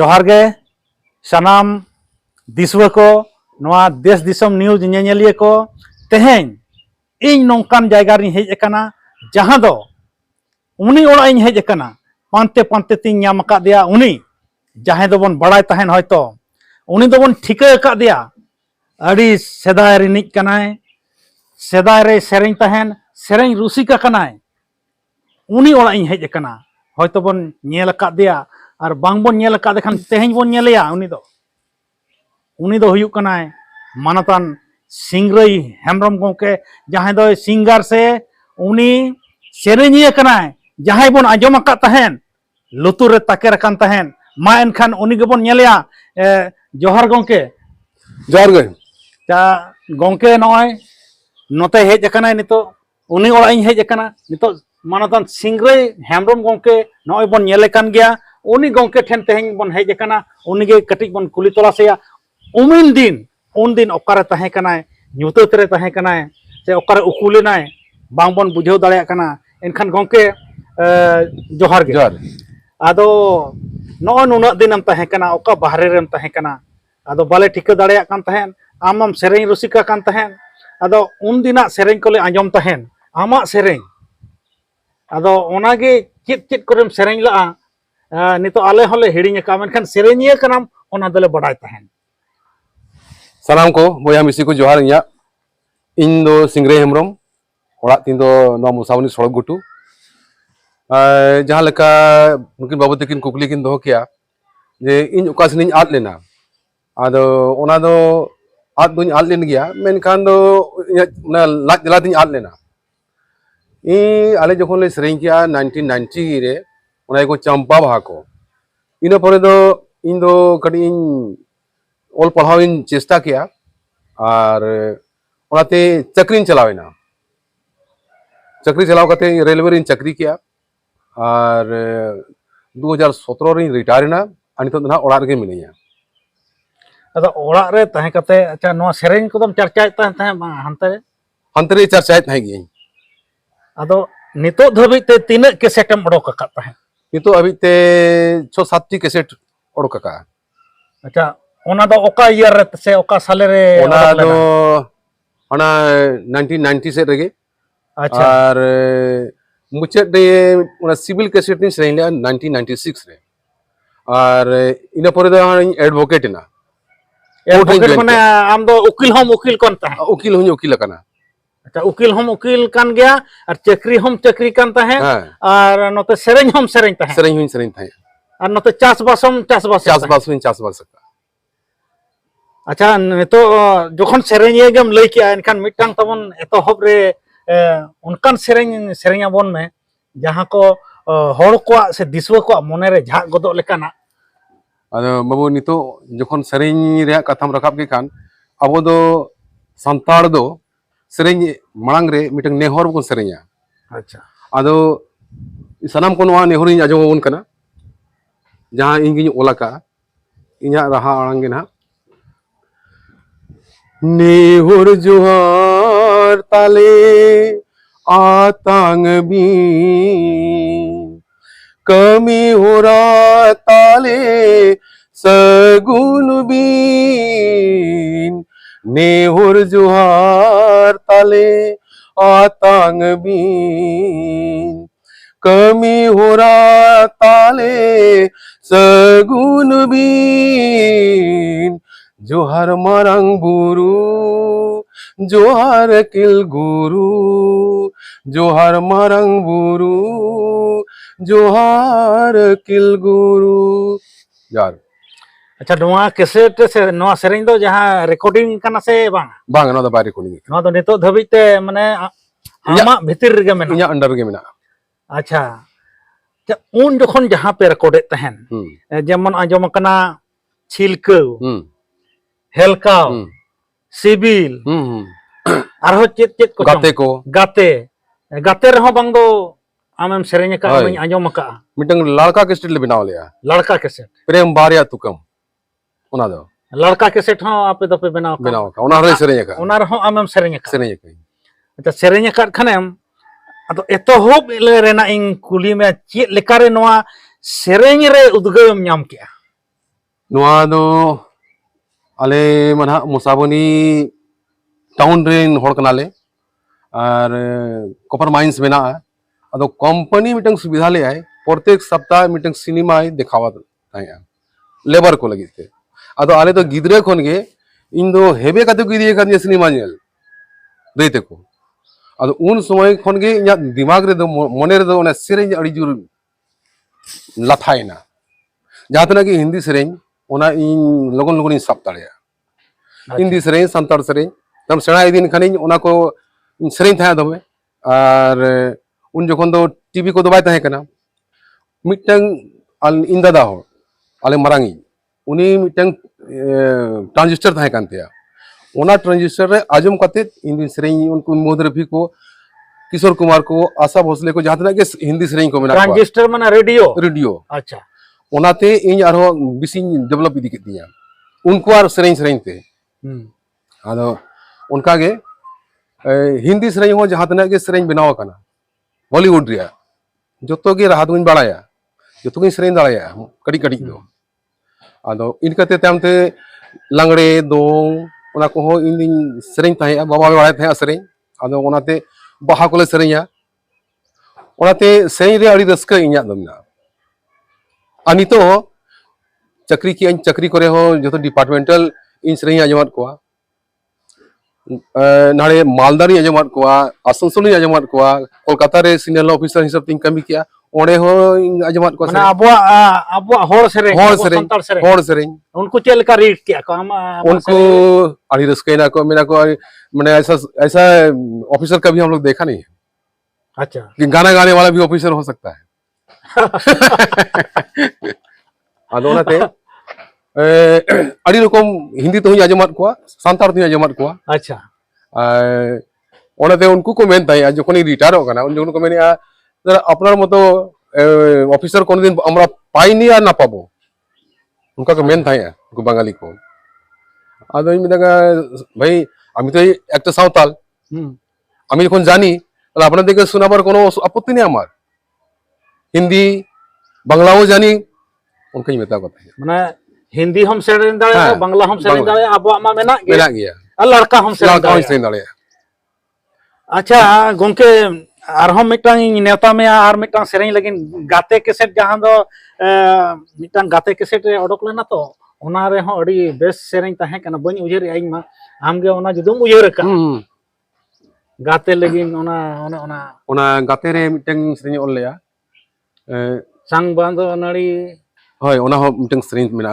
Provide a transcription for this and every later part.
जोहार गे सानाम दिसवा को नवा देश दिसम न्यूज नेनेलिया को तेहें इन नौकान जायगा री हेज एकना जहां दो उनी ओड़ा इन हेज एकना पांते पांते तीन नाम का दिया उनी जहां दो बन बड़ाय तहन होयतो उनी दो बन ठिका का दिया अड़ी सेदाय रिनिक कनाय सेदाय रे सेरें तहन सेरें रुसिका कनाय उनी ओड़ा इन हेज एकना होयतो बन नेल का दिया और बांग बन नेल का देखन तेहें बन नेलया उनी दो हुयुक कनाय मानतान सिंगरई हेमरम गोंके जहां दो सिंगर से उनी सेरेनिया कनाय जहां बन आजम का तहन लुतुर रे ताके रकान तहन मा एनखान उनी गेबन नेलया जोहार गोंके जोहार गे ता गोंके नय नोते हेज कनाय नितो उनी ओड़ा इन हेज कना नितो मानतान सिंगरई हेमरम गोंके नय बन नेले कान गया उनी गोंके ठेन तेहें बन हेज कना उनी गे कटिक बन कुली तलासेया उन दिन ओकारे तहे कनाय ᱧᱩᱛᱟᱹᱛ रे तहे कनाय से ओकारे उकुलेनाय बांग बन बुझाव दाड़ेया कना एनखान गोंके जोहार गे जोहार आदो नय नुना दिनम तहे कना ओका बाहरे रेम तहे कना आदो बाले ठिका दाड़ेया कान तहेन आमम सेरें रसिका कान तहेन आदो उन दिना सेरें कोले आंजम तहेन आमा सेरें आदो ओनागे चित चित करेम सेरें ला नितो आले होले हिड़िñ का मेनखान सेरेनिया कनाम ओना दले बड़ाय तहेन सानाम को बोया मिसी को जोहार इया इन दो सिंगरे हेमरम ओड़ा तीन दो नो मुसावनी सड़क गुटू जहां लेका मुकिन बाबू तकिन कुकली किन दो किया जे इन ओकासनिन आद लेना आदो ओना दो आद दुन आद लेन गया मेनखान दो ना लाज जलातिन आद लेना इ आले जखन ले सेरें किया 1990 रे ओना को चंपा बाहा को इना परे दो इन दो कडी ओल पढ़ाव इन चेष्टा किया और ओनाते चक्री चलावेना चक्री चलाव करते रेलवे इन चक्री किया और 2017 रे रिटायर ना अनित ना ओड़ा रे मिनिया अदा ओड़ा रे तहे कते अच्छा नो सेरें कोदम चर्चाय तहे हंते रे चर्चाय तहे गे अदो नितो धबी ते तीन केसेटम ओडोक का तहे नितो अभी ते 6-7 टी केसेट ओडोक का अच्छा ओना दो ओका ईयर रे से ओका साले रे ओना दो ओना 1990 से रेगे अच्छा और मुचे दे ओना सिविल केसेट नि सेरें 1996 रे और इना परे दो एडवोकेट ना एडवोकेट माने आम दो उकिल हम उकिल कोन तहे उकिल हुन उकिल कना अच्छा उकिल हम उकिल कान गया और चक्री हम चक्री कान तहे और नोते सेरें हम सेरें तहे और नोते चासबास हम चासबास हुन चासबास अच्छा नितो जोखन सेरेनिया गेम लई किया एनखान मिटटांग तबन एतोहब रे उनकान सेरेंया बोन में जहां को हड़ को से दिसवा को मने रे झाग गदो लेकाना अदो बाबू नितो जोखन सेरें रे कथाम रखाब के खान अबो दो संताड़ दो सेरें मांग रे मिटंग नेहर बन सेरेंया अच्छा अदो सनाम को नवा नेहर इन आजो बन कना जहां इंगिन ओलाका इया रहा आड़ांगे ना नेहुर जोहार ताले आतांग बी कमी होरा ताले सगुन बीन नेहुर जोहार ताले आतांग बीन कमी होरा ताले सगुन बीन जोहार मारंग बुरु जोहार किल गुरु जोहार मारंग बुरु जोहार किल गुरु यार अच्छा नोआ कैसेट से नोआ सेरें दो जहां रिकॉर्डिंग कना से बांग ना दो बाय रिकॉर्डिंग नोआ दो नितो धबिते माने आमा भितिर रे मेना इया अंडर गे मेना अच्छा उन जखन जहां पे रिकॉर्डेड तहन जेमन आजम कना छिलका हेलकाव सिबिल आरो चेत चेत को गाते रहो बांग दो आमेम सेरेंय का आमें आंजम का मिटंग लड़का कैसेट ले बनाव लिया लड़का कैसेट प्रेम बारिया तुकम ओना दो लड़का कैसेट हो आपे दो पे बनाव का ओना रे सेरेंय का ओना रहो आमेम सेरेंय का अच्छा सेरेंय का खनेम अतो एतो होब ले रेना इन कुली में चेत लेकारे नोआ सेरेंय रे उद्गम नाम किया ᱱᱚᱣᱟ ᱫᱚ ᱟᱞᱮ ᱢᱟᱱᱦᱟ ᱢᱚᱥᱟᱵᱚᱱᱤ टाउन रेन हर कनाले और कॉपर माइंस मेनाआ अदो कंपनी मिटंग सुविधा ले आए प्रत्येक सप्ताह मिटंग सिनेमा देखावा ताया लेबर को लगी थे अदो आले तो गिदरे खन गे इन दो हेबे काते को इदिए काने सिनेमा नेल देते को अदो उन समय खन गे इया दिमाग रे दो मने रे दो ओने सेरेंज अड़ी जुर लाथाइना जहां कि हिंदी सेरेंज ओना इन लगन लगन इन सब ताड़िया हिंदी सेरेंज संतार सेरेंज तम सेना दिन खानी ओना को सेरेंज था दमे और उन जखन दो टीवी को दबाई तहे कना मिटंग अल इन दादा हो आले मरांगी उनी मिटंग ट्रांजिस्टर तहे कानतेया ओना ट्रांजिस्टर रे आजम काते इन दिन सेरेंज उनको मोदरफी को किशोर कुमार को आशा भोसले को जहां के हिंदी सेरेंज को मेना ट्रांजिस्टर माने रेडियो रेडियो अच्छा ओनाते इन आरो बिसिंग डेवलप इदी केतिया उनको आर सेरेंज सेरेंज ते आदो उनका गे हिंदी सेरेंज हो जहां तने के सेरेंज बनाव कना बॉलीवुड रिया जतो गे राहा दुन बाड़ाया जतो गे सेरेंज दाड़ाया कड़ी कड़ी दो आदो इनकते तामते लांगड़े दोंग ओना को हो इन दिन सेरेंज ताया बाबा बाड़ाय थे सेरेंज आदो ओनाते बाहा कोले सेरेंजा ओनाते सेरेंज रे अड़ी रस्का इन्या दमना अनितो चक्री की चक्री करे हो जो डिपार्टमेंटल इन सेरेंज आजमात को नाड़े मालदारी आजमात को आसनसोल आजमात को कोलकाता रे सीनियर ऑफिसर हिसाब तीन कमी किया ओडे हो आजमात को माने अबो होड़ सेरेंज उनको चेल का रीड किया को उनको अड़ी रस्कैना को मेरा को माने ऐसा ऑफिसर कभी हम लोग देखा नहीं है अच्छा कि गाना गाने वाला भी ऑफिसर हो सकता है आदोनाते अड़ी रकम हिंदी तो आजमात को सांतार तो आजमात को अच्छा ओनाते उनको को मेन ताया जखन रिटायर हो गना उन जखन को मेनिया अपनार मतो ऑफिसर कोन दिन हमरा पाइनी आ ना पाबो उनका को मेन ताया उनको बंगाली को आदो इन मिदागा भाई आमी तो একটা সাঁওতাল আমি যখন জানি তাহলে আপনাদেরকে শোনাবার কোনো আপত্তি নেই আমার हिंदी बांग्लाओ जानी उनका ही मेता को माने हिंदी हम सेरेंज दाड़े बांग्ला हम सेरेंज दाड़े अबो मा मेना गया लड़का हम सेरेंज दाड़े अच्छा गोंके आरहम मिटांग नेता में आर मिटांग सेरेंज लेकिन गाते केसेट जहां दो मिटांग गाते केसेट रे ओडक लेना तो ओना रे हो अड़ी बेस सेरेंज ताहे कना बनी उजेर आइन मा आमगे ओना जुदुम उजेर का गाते लेकिन ओना गाते रे मिटांग सेरेंज ओल लेया सांग बांधो नाड़ी होय ओना हो मिटांग सेरेंज मेना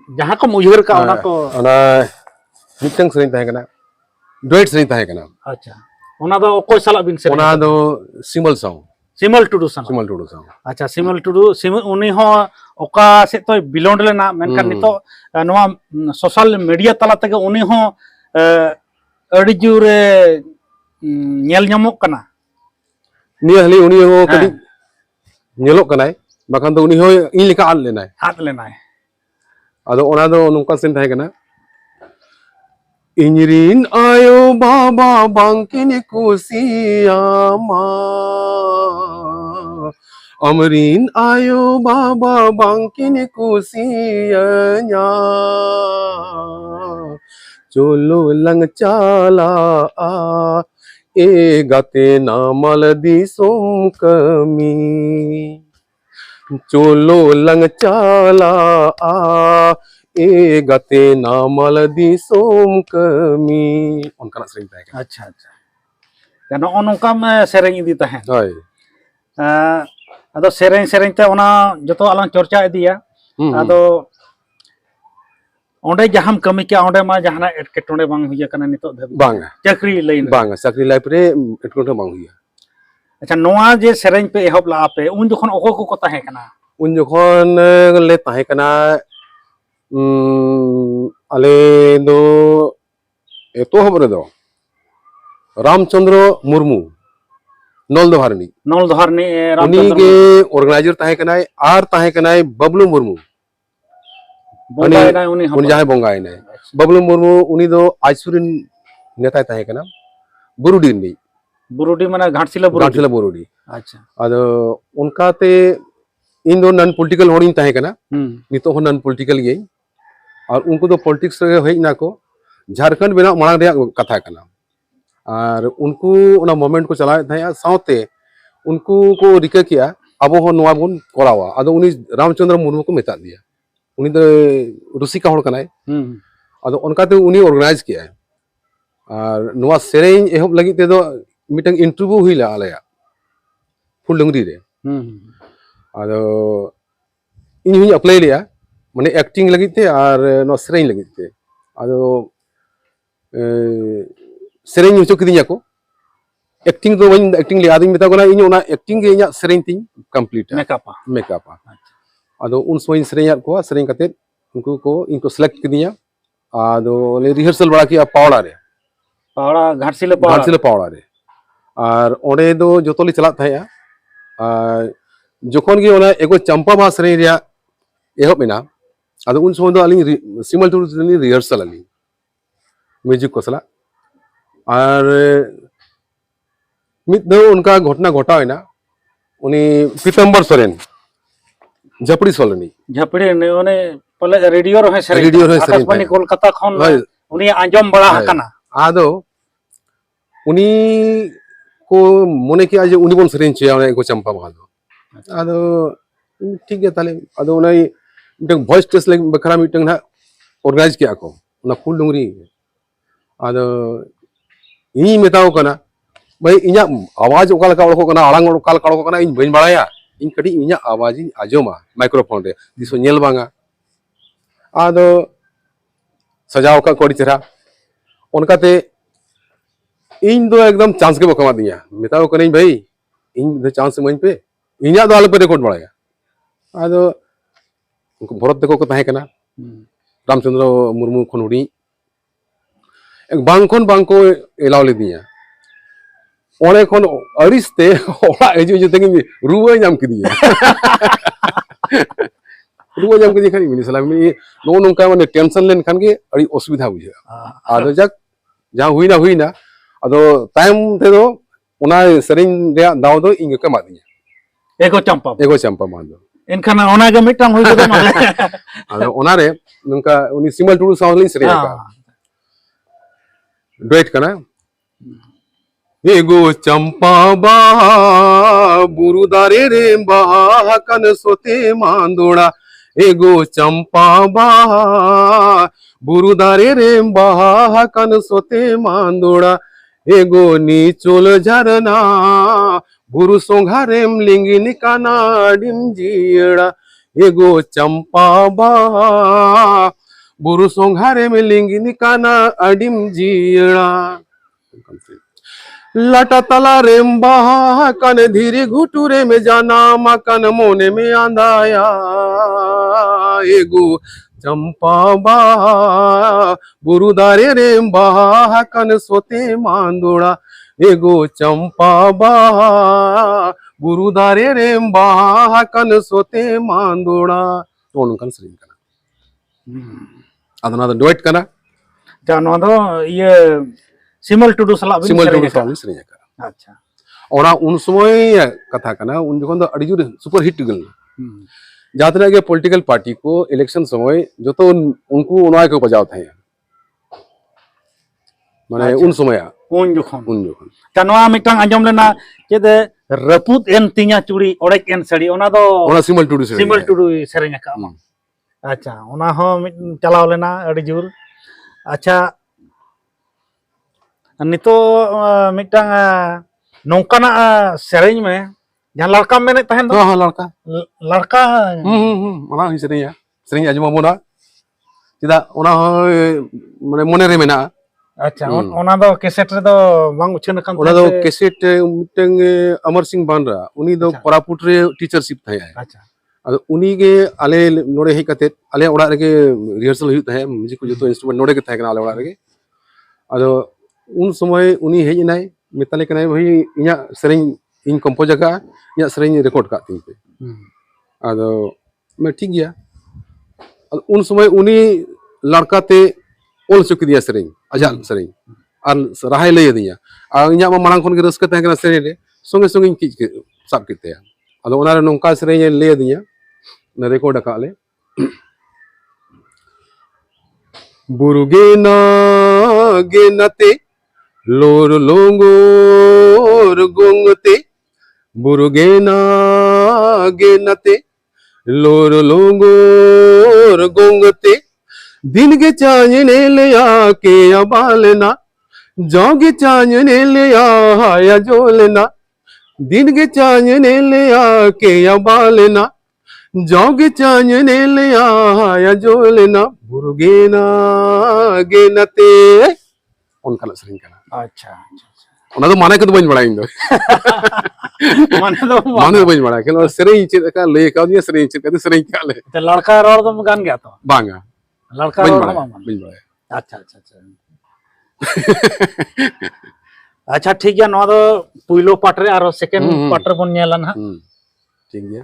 जहां को उजेर का ओना को ओना मिटांग सेरेंज ताहे कना डुएट सेरेंज ताहे कना अच्छा ओना दो कोई साला बिन सेरेंज ओना दो सिमल सॉन्ग सिमल टुडू सॉन्ग अच्छा सिमल टुडू उनी हो ओका से तो बिलोंड लेना मेनका नितो नवा सोशल मीडिया तला तके उनी हो अड़ी जुरे नेल ᱧᱟᱢᱚᱜ कना निया हली उनी हो कदी नेलो कनाय बाखान तो उनी हो इन लेका आद लेनाय आदो ओना दो नुका सेन थाय कना इंजरिन आयो बाबा बांकिन कुसियामा अमरीन आयो बाबा बांकिन कुसियाnya चलो लंग चाला आ ए गाते नामल दिसोम कमी चलो लंग चाला आ ए गाते नामल दिसोम कमी उनका सेरेंज ताहे अच्छा अच्छा या नो नोका में सेरेंज इदी ताहे होय अदो सेरेंज ते ओना जतो आलांग चर्चा इदिया अदो ओंडे जहां कमी के ओंडे मा जहाना एटकेटोंडे बांग हुइया कना नितो धबी बांग चक्री लाइन बांग चक्री लाइफ रे एटकेटोंडे बांग हुइया अच्छा नोआ जे सेरेंज पे एहब ला पे उन जखन ओको को ताहे कना उन जखन ले ताहे कना आले दो एतो हबरे दो रामचंद्र मुर्मू नलदोहारनी उनी के ऑर्गेनाइजर ताहे कनाय आर ताहे कनाय बबलू मुर्मू उनी जहां बोंगाय ने बबलू मुर्मू उनी दो आइसुरिन नेता ताहे कना बुरुडी माने घाटशिला बुरुडी अच्छा आदो उनका ते इन दो नॉन पॉलिटिकल होनी तहे कना नितो हो नॉन पॉलिटिकल गे और उनको तो पॉलिटिक्स रे हेजना को झारखंड बेना मांग रे कथा कना और उनको उना मोमेंट को चलाए थे साउते उनको को रिका किया अब हो नवा बन करावा अदो उनी रामचंद्र मुर्मू को मेता दिया उनी तो रुसिका होड़ कनाय अदो उनका तो उनी ऑर्गेनाइज किया है और नवा सेरेंज एहब लगी ते दो मीटिंग इंटरव्यू हुई ला आलया फुलडंगरी रे अदो इन हुई अप्लाई लिया माने एक्टिंग लगी थे और नो सेरेंज लगी थे अदो सेरेंज होचो किदिया को एक्टिंग तो वही एक्टिंग ले आदमी मेता कोना इन ओना एक्टिंग गे इया सेरेंज तिन कंप्लीट मेकअप अदो उन सोइन सेरेंज को सेरेंज कते उनको को इनको सेलेक्ट किदिया अदो ले रिहर्सल बड़ा किया पावड़ा घाटसिले पावड़ा रे और ओडे दो जोतोली चला थाया जोखन गे ओना एगो चंपा बा सेरेंज रे एहब मेना अदो उन समय दो अली सिमल टू रिहर्सल अली म्यूजिक को सला और मिद दो उनका घटना घटाव ना उनी पीतम्बर सोरेन झपड़ी सोलनी झपड़ी ओने पले रेडियो रे आकाशवाणी कोलकाता खन उनी आंजम बड़ा हकना आदो उनी को मने किया जे उनी बन सेरेन छे ओने को चंपा बहादो आदो ठीक है ताले आदो उनाई मिटंग वॉइस टेस्ट ले बखरा मिटंग ना ऑर्गेनाइज किया को ना फुल डुंगरी आदो इ मेताओ कना भाई इኛ आवाज ओका लका ओको कना आड़ांग ओका लका ओको कना इन बइन बाड़ाया इन कडी इኛ आवाज इन आजोमा माइक्रोफोन रे दिसो नेल बांगा आदो सजाव का कोडी चेहरा उनकाते इन दो एकदम चांस के बकमा दिया मेताओ कने भाई इन दो चांस मन पे इኛ दो आले पे रिकॉर्ड बाड़ाया आदो उनको भरत देखो को तहे कना रामचंद्र मुर्मू खनुडी एक बांगखन बांको एलाव ले दिया ओने खन अरिस्ते ओड़ा एजु जते रुवा नाम किदिया रुवा नाम किदिया खानी मिनी सलाम मिनी नो नोंका माने टेंशन लेन खान के अड़ी असुविधा बुझे आदो जक जहां हुईना आदो टाइम ते दो ओना सेरिंग रे दाव दो इंग के मादिया एगो चंपा मादो एनखान ओना गे मिटang हुई दो माने आदो ओना रे नोंका उनी सिमल टुडू साउंडलिन सेरिंग का डुएट कना एगो चंपा बा बुरुदारे रे बा कन सोते मांदोड़ा एगो चंपा बा बुरुदारे रे बा कन सोते मांदोड़ा एगो नीचोल झरना बुरु सोंघारेम लिंगिन काना डिम जियड़ा एगो चंपा बा बुरु सोंघारेम लिंगिन काना अडिम जियड़ा लटा तला रेम्बा कन धीरे घुटुरे में जाना मकन मोने में आंदाया एगो चंपा बा बुरुदारे रेम्बा कन सोते मांदोड़ा एगो चंपा बा बुरुदारे रेम्बा कन सोते मांदोड़ा तो उनकन सरिंग कना अदना दो डुएट कना जानो दो ये सिमल टुडू सला सेरेंज का अच्छा ओना उन समय कथा कना उन जखन अड़ी जुर सुपर हिट गल जातरा के पॉलिटिकल पार्टी को इलेक्शन समय जो तो उनको उनवा को बजाव थे माने उन समय उन जखन तनवा मिटंग आंजम लेना चेदे रपुत एन तिया चूड़ी ओड़ेक एन सड़ी ओना दो ओना सिमल टुडू सेरेंज का अच्छा ओना हो चलाव लेना अड़ी जुर अच्छा नितो मिटंग नौकाना सेरेंज में जहां लड़का मेने तहन हां लड़का ओना ही सेरेंज आजमा मोना चिदा ओना माने मोने रे मेना अच्छा ओना दो कैसेट रे दो बांग उछन कान ओना दो कैसेट मिटंग अमर सिंह बानरा उनी दो कोरापुट रे टीचरशिप थाय अच्छा अदो उनी के आले नोडे हे कते आले ओड़ा रे के रिहर्सल हुई थाय म्यूजिक को जो तो इंस्ट्रूमेंट नोडे के थाय कना आले ओड़ा रे अदो उन समय उनी हेज नाय मेताले कनाय भाई इኛ सेरेंज इन कंपोज का इኛ सेरेंज रिकॉर्ड का तीन पे अदो मैं ठीक गया उन समय उनी लड़का ते ओल चुक दिया सेरेंज अजाल सेरेंज और राहाय लय दिया आ इኛ मांग खन के रस्क तहे कना सेरेंज रे संगे संगे की साब किते अदो ओनारे नोंका सेरेंग ए ले दिया ना रिकॉर्ड अकाले बुरुगेना गेनते लोर लोंगोर गोंगते बुरुगेना गेनते लोर लोंगोर गोंगते दिन के चांदने ले आके अबालना जोगे चांदने ले आया जोलना दिन के चांदने ले आके अबालना जोगे चांदने ले आया जोलना बुरुगेना गेनते उनका सेरेंग कना अच्छा ona do mane ko do bañ bada indo माने mane do bañ bada kelo sereñ ci ka lay ka ni sereñ ci ka sereñ ka le तो लड़का रोड तुम गान गया तो banga लड़का bañ रोड bada हम bañ bada अच्छा अच्छा अच्छा अच्छा ठीक है नो दो पुइलो पाटरे और सेकंड पाटर बन नेला ना ठीक है